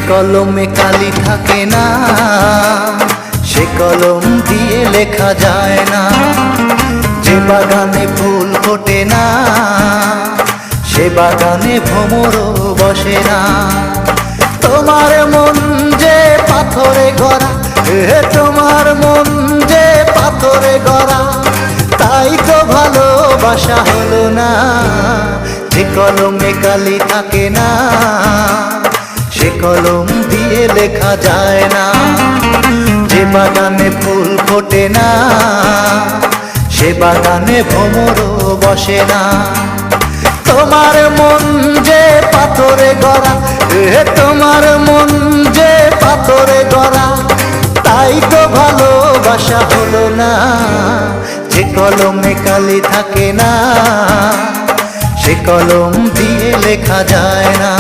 কলমে কালি থাকে না, সে কলম দিয়ে লেখা যায় না। যে বাগানে ফুল ফোটে না, সে বাগানে ভ্রমরও বসে না। তোমার মন যে পাথরে গড়া, তোমার মন যে পাথরে গড়া, তাই তো ভালোবাসা হলো না। যে কলমে কালি থাকে না, সে কলম দিয়ে লেখা যায় না। যে বাগানে ফুল ফোটে না, সে বাগানে ভ্রমরও বসে না। তোমার মন যে পাথরে গড়া, তোমার মন যে পাথরে গড়া, তাই তো ভালোবাসা হলো না। যে কলমে কালি থাকে না, সে কলম দিয়ে লেখা যায় না।